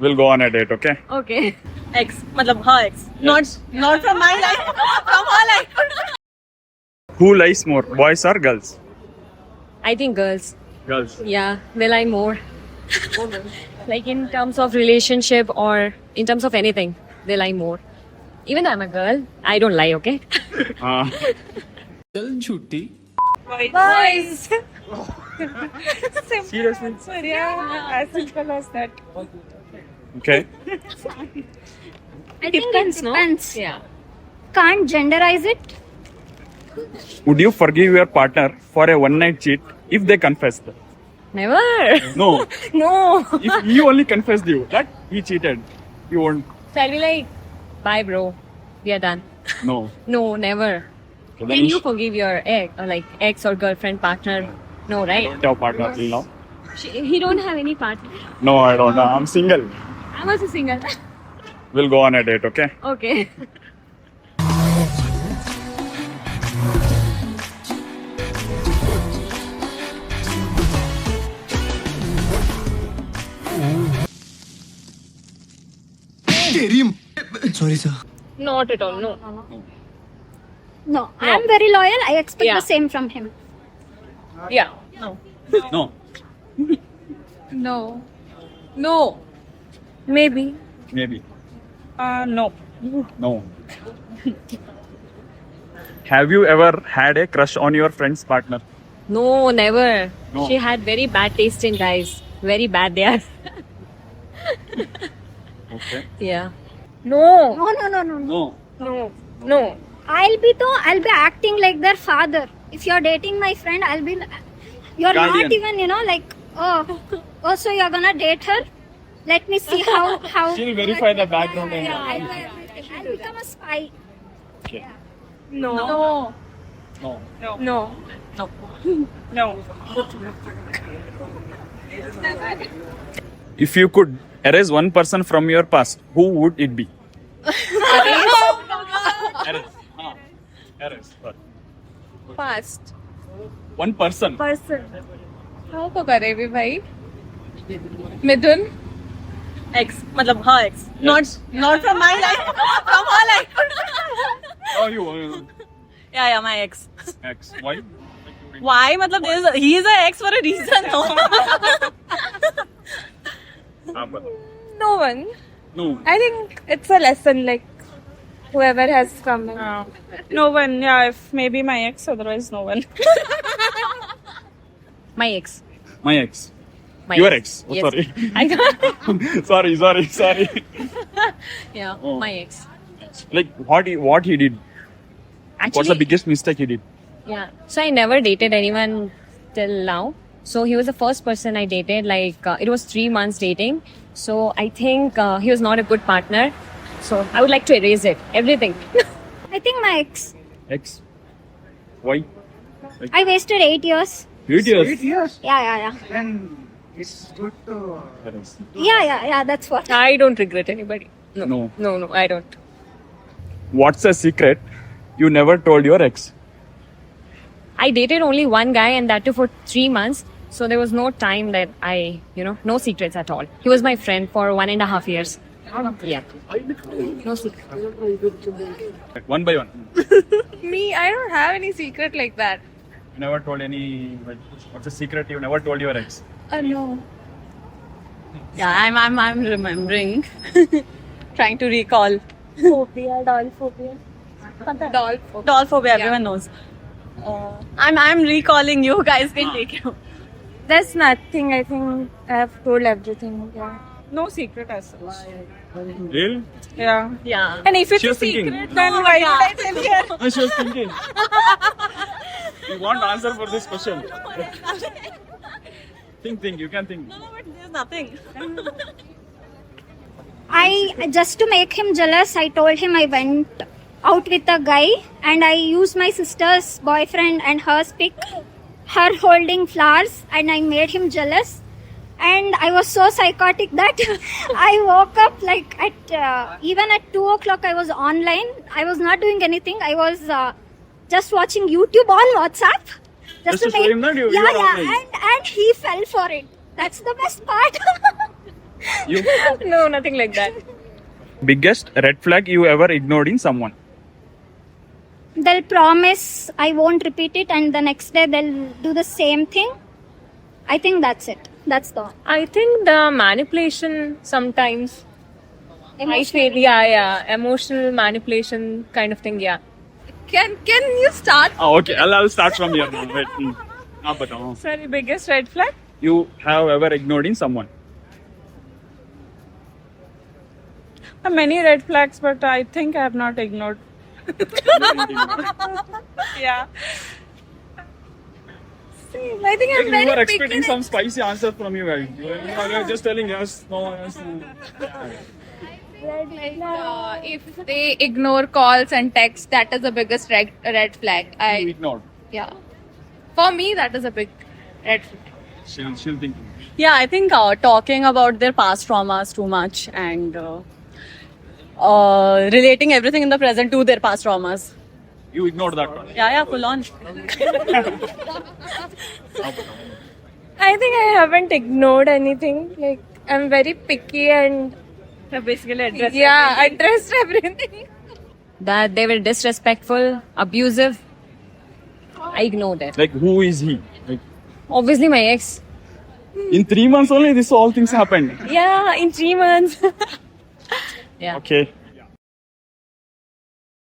We'll go on a date, okay? Okay. Ex, मतलब her ex. Not from my life, from her life. Who lies more, boys or girls? I think girls. Girls. Yeah, they lie more. Like in terms of relationship or in terms of anything, they lie more. Even though I'm a girl, I don't lie, okay? Uh, चल झूठी Boys. seriously? Yeah, as simple as that. Okay. I think it depends. Yeah. Can't genderize it. Would you forgive your partner for a one-night cheat if they confessed? Never. No. No. If he only confessed you that he cheated, you won't. So I'll be like, bye, bro. We are done. No. No, never. So then Can you sh- forgive your ex or like ex or girlfriend, partner? No, right? don't have partner till now. He don't have any partner. No, I don't know. I'm single. I'm also single. We'll go on a date, okay? Okay. Sorry sir Not at all. No. No, I'm very loyal. I expect Yeah. the same from him. Yeah. No. No. No. No. Maybe. Maybe. No. No. Have you ever had a crush on your friend's partner? No, never. No. She had very bad taste in guys. Very bad they are. Okay. Yeah. No. No, no, no, no, no. No. No. No. I'll be acting like their father. If you're dating my friend, you're Guardian. not even, like, oh, so you're gonna date her? Let me see how. She'll verify the background and Yeah, I'll do everything. I'll become a spy. Okay. No. No. No. No. No. If you could erase one person from your past, who would it be? Erase. Erase. Past. One person. How को करे भी भाई? मिथुन. Ex, मतलब her ex. Not from my life, from her life. Oh, you. Yeah, my ex. Ex. Why? Why? मतलब he is an ex for a reason. No. But No one. no. I think it's a lesson. Like whoever has come. No one. Yeah. If maybe my ex, otherwise no one. My ex. My ex. My Your ex. Oh, Yes. sorry. I don't. sorry. Yeah, Oh. my ex. Like what he did? Actually, What's the biggest mistake he did? Yeah. So I never dated anyone till now. So he was the first person I dated. Like it was 3 months dating. So I think he was not a good partner. So I would like to erase it. Everything. I think my ex. Ex. Why? I wasted 8 years. 8 years. Yeah. then it's good to Erase. Yeah. That's what. I don't regret anybody. No. No, I don't. What's a secret you never told your ex? I dated only one guy and that too for 3 months. So there was no time that no secrets at all. He was my friend for 1.5 years. Yeah. No secret. One by one. Me, I don't have any secret like that. You never told any. What's a secret you never told your ex? No. Yeah, I'm remembering. Trying to recall. Doll Dollphobia, everyone knows. I'm recalling, you guys can take it. There's nothing. I think I have told everything. Yeah. No secret as such. Real? Yeah. Yeah. And if it's She a was thinking. secret, then why would I tell here? She was thinking. You want answer for this question? Think. You can think. No, but there's nothing. I just to make him jealous, I told him I went out with a guy and I used my sister's boyfriend and her's pic, her holding flowers, and I made him jealous. And I was so psychotic that I woke up like even at 2 o'clock I was online. I was not doing anything. I was just watching YouTube on WhatsApp. Just to show him that you are yeah, online. and he fell for it. That's the best part. You No, nothing like that. biggest red flag you ever ignored in someone. They'll promise I won't repeat it, and the next day they'll do the same thing. I think that's it. That's the one. I think the manipulation sometimes. I feel, yeah, emotional manipulation kind of thing, yeah. Can you start? Oh, okay. I'll start from here now. Wait. आप बताओ. Sorry, biggest red flag? You have ever ignored in someone. Many red flags, but I think I have not ignored. Yeah. I think I'm You very were picky. expecting some spicy answer from you guys. You were just telling yes, no, yes, no. If they ignore calls and texts, that is the biggest red flag. You ignored. Yeah. For me, that is a big red flag. She'll think. Yeah, I think talking about their past traumas too much and relating everything in the present to their past traumas. You ignored that one. Yeah, full on. I think I haven't ignored anything. Like, I'm very picky and Basically, address. addressed everything. That they were disrespectful, abusive. I ignored it. Like, who is he? Like, Obviously, my ex. in 3 months only, this all things happened. Yeah, in 3 months. Yeah. Okay.